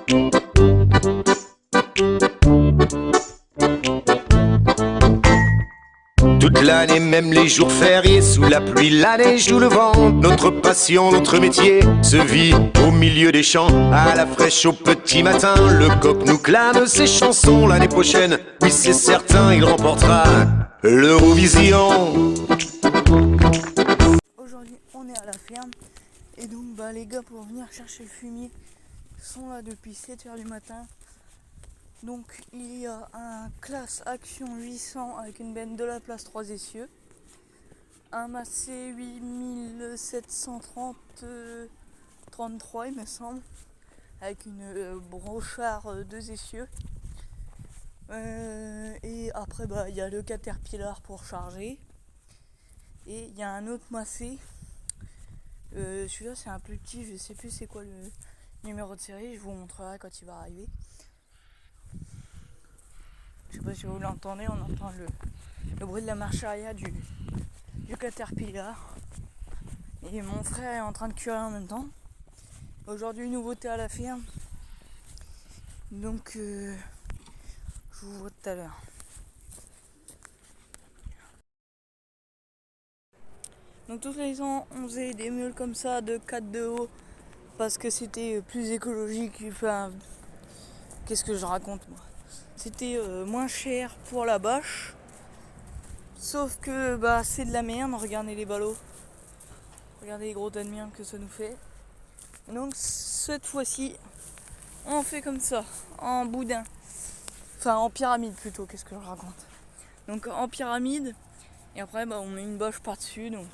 Toute l'année, même les jours fériés, sous la pluie, la neige ou le vent, notre passion, notre métier se vit au milieu des champs, à la fraîche au petit matin. Le coq nous clame ses chansons. L'année prochaine, oui c'est certain, il remportera l'Eurovision. Aujourd'hui on est à la ferme et donc les gars pour venir chercher le fumier sont là depuis 7h du matin. Donc il y a un classe action 800 avec une benne de la place 3 essieux, un Massey 8730 33 il me semble, avec une brochard 2 essieux, et après il y a le Caterpillar pour charger, et il y a un autre Massey, celui-là c'est un plus petit, je sais plus c'est quoi le numéro de série, je vous montrerai quand il va arriver. Je sais pas si vous l'entendez, on entend le bruit de la marche arrière du Caterpillar. Et mon frère est en train de cuire en même temps. Aujourd'hui, nouveauté à la ferme. Donc, je vous vois tout à l'heure. Donc, tous les ans, on faisait des meules comme ça de 4 de haut parce que c'était plus écologique. Enfin, qu'est-ce que je raconte moi ? C'était moins cher pour la bâche. Sauf que c'est de la merde, regardez les ballots. Regardez les gros tas de merde que ça nous fait. Et donc cette fois-ci, on fait comme ça, en boudin. Enfin en pyramide plutôt, qu'est-ce que je raconte. Donc en pyramide, et après on met une bâche par-dessus, donc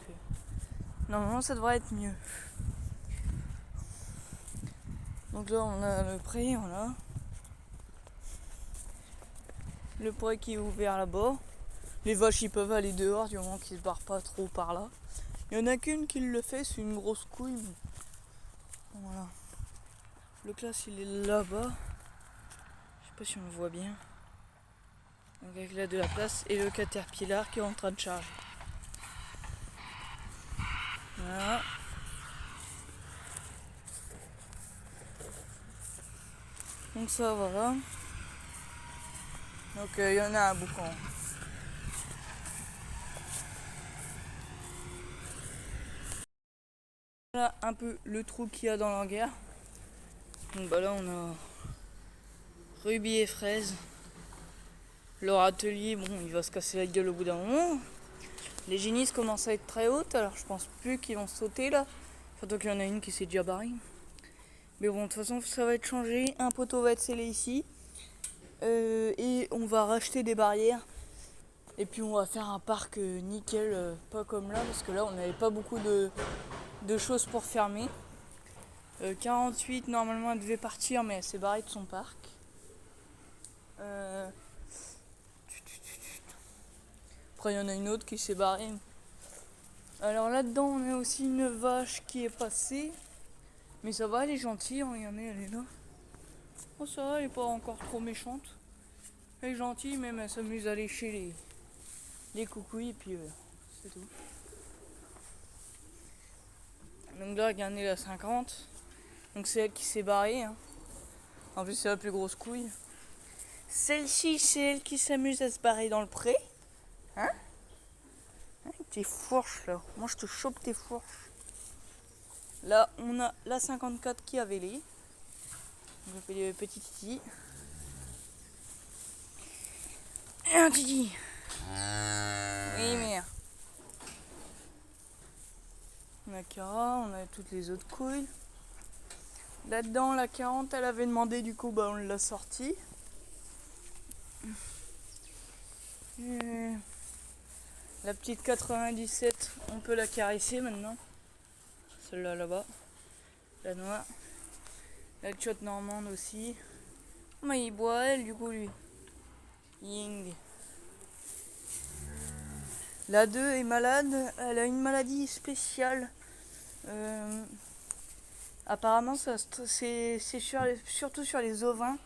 normalement ça devrait être mieux. Donc là on a le pré, voilà. Le pré qui est ouvert là-bas. Les vaches ils peuvent aller dehors du moment qu'ils se barrent pas trop par là. Il y en a qu'une qui le fait, c'est une grosse couille. Voilà. Le classe il est là-bas. Je sais pas si on le voit bien. Donc avec là de la place et le Caterpillar qui est en train de charger. Voilà. Donc ça voilà. Donc il y en a un boucan. Voilà un peu le trou qu'il y a dans l'hangar. Donc là on a Ruby et Fraise. Leur atelier, bon il va se casser la gueule au bout d'un moment. Les génisses commencent à être très hautes, alors je pense plus qu'ils vont sauter là. Surtout qu'il y en a une qui s'est déjà barrée. Mais bon, de toute façon ça va être changé. Un poteau va être scellé ici. Et on va racheter des barrières. Et puis on va faire un parc nickel, pas comme là, parce que là on n'avait pas beaucoup de choses pour fermer. 48 normalement elle devait partir, mais elle s'est barrée de son parc. Après il y en a une autre qui s'est barrée. Alors là-dedans on a aussi une vache qui est passée. Mais ça va, elle est gentille, regardez, elle est là. Oh ça va, elle est pas encore trop méchante. Elle est gentille, même elle s'amuse à lécher les coucouilles et puis c'est tout. Donc là, regardez la 50. Donc c'est elle qui s'est barrée. Hein. En plus c'est la plus grosse couille. Celle-ci, c'est elle qui s'amuse à se barrer dans le pré. Hein, tes fourches là. Moi je te chope tes fourches. Là on a la 54 qui a vélé. On fait des petits titis. Et un titi. Oui merde. On a Cara, on a toutes les autres couilles. Là-dedans, la 40, elle avait demandé, du coup, on l'a sortie. La petite 97, on peut la caresser maintenant. Celle-là, là-bas. La noire. La tchotte normande aussi. Mais il boit, elle, du coup, lui. Ying. La 2 est malade. Elle a une maladie spéciale. Apparemment, c'est surtout sur les ovins,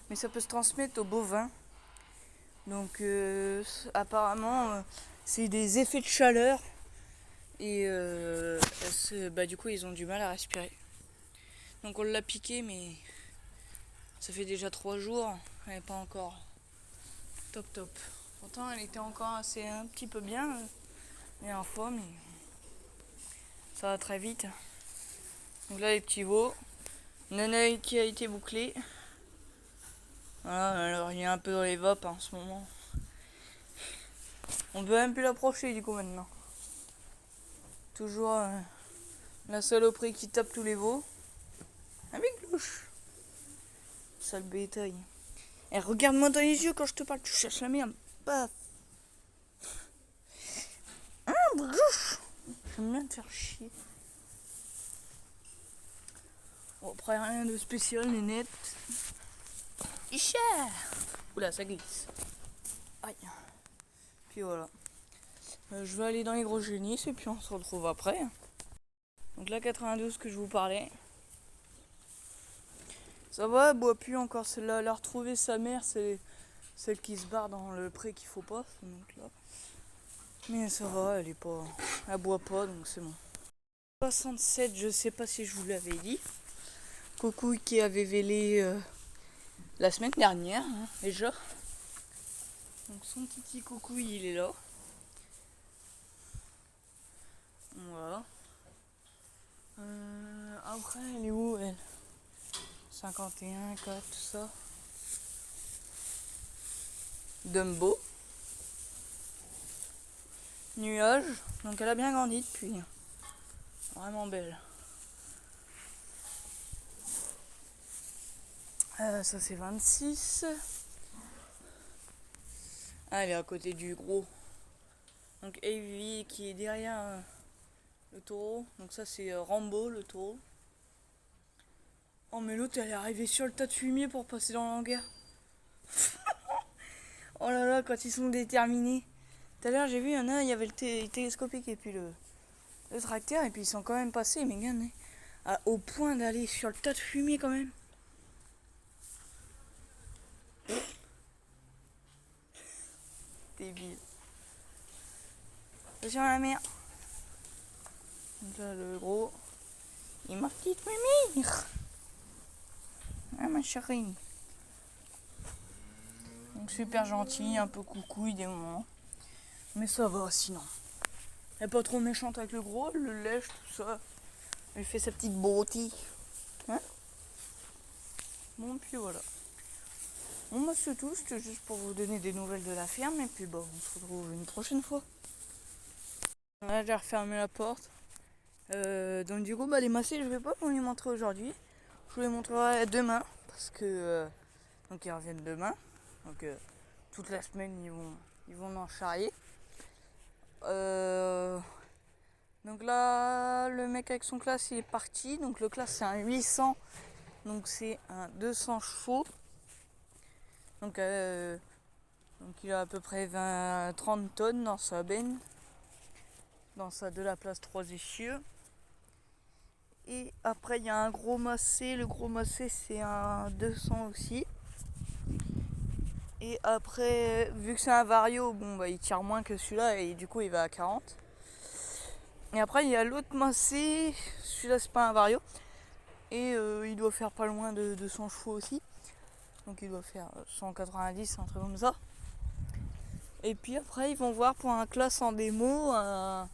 mais ça peut se transmettre aux bovins. Donc, apparemment, c'est des effets de chaleur et du coup, ils ont du mal à respirer. Donc, on l'a piqué, mais Ça fait déjà 3 jours, elle n'est pas encore top. Pourtant elle était encore assez un petit peu bien la dernière fois, mais ça va très vite. Donc là les petits veaux, une œil qui a été bouclé. Voilà, alors il est un peu dans les vapes en ce moment. On peut même plus l'approcher du coup maintenant. Toujours la saloperie qui tape tous les veaux. Avec louche. Sale bétail. Et regarde-moi dans les yeux quand je te parle, tu cherches la merde. Paf. J'aime bien te faire chier. Bon, après rien de spécial, les nets. Isha. Oula, ça glisse. Aïe. Puis voilà. Je vais aller dans les gros génisses et puis on se retrouve après. Donc là 92 que je vous parlais. Ça va, elle boit plus encore. Celle-là, elle a retrouvé sa mère, c'est celle qui se barre dans le pré qu'il faut pas. Donc là. Mais ça va, elle boit pas, donc c'est bon. 67, je sais pas si je vous l'avais dit. Coucou qui avait vélé la semaine dernière, hein, déjà. Donc son petit coucou, il est là. Voilà. Après, elle est où elle? 51, 4, tout ça. Dumbo. Nuage. Donc elle a bien grandi depuis. Vraiment belle. Ça c'est 26. Ah, elle est à côté du gros. Donc Evie qui est derrière le taureau. Donc ça c'est Rambo le taureau. Oh mais l'autre elle est arrivée sur le tas de fumier pour passer dans l'hangar. Oh là là, quand ils sont déterminés. Tout à l'heure j'ai vu, il y en a, il y avait le télescopique et puis le tracteur et puis ils sont quand même passés, mais regarde, au point d'aller sur le tas de fumier quand même. Débile. Attention à la mer. Donc là le gros. Et ma petite mimire. Ah ma chérie. Donc super gentil, un peu coucouille des moments. Mais ça va sinon. Elle est pas trop méchante avec le gros, elle le lèche, tout ça. Elle fait sa petite beauté. Hein? Bon puis voilà. Bon bah c'est tout, c'était juste pour vous donner des nouvelles de la ferme et puis bah on se retrouve une prochaine fois. Là j'ai refermé la porte. Donc du coup bah les macés je vais pas vous les montrer aujourd'hui. Je vous les montrerai demain parce que donc ils reviennent demain. Donc toute la semaine ils vont en charrier. Donc là le mec avec son classe il est parti. Donc le classe c'est un 800. Donc c'est un 200 chevaux. Donc il a à peu près 30 tonnes dans sa benne. Dans sa de la place 3 essieux. Et après il y a un gros massé. Le gros massé c'est un 200 aussi. Et après, vu que c'est un vario, bon bah il tire moins que celui-là et du coup il va à 40. Et après il y a l'autre massé, celui-là c'est pas un vario. Et il doit faire pas loin de 200 chevaux aussi. Donc il doit faire 190, un truc comme ça. Et puis après ils vont voir pour un classe en démo un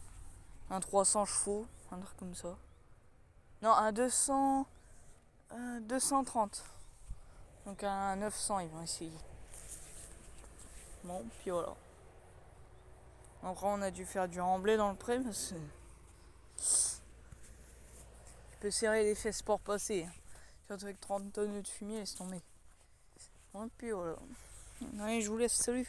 300 chevaux, un truc comme ça. Non, un 230. Donc un 900 ils vont essayer. Bon, puis voilà. Après on a dû faire du remblai dans le pré parce que tu peux serrer les fesses pour passer. Surtout avec 30 tonnes de fumier, laisse tomber. Bon, puis voilà. Allez, je vous laisse, salut.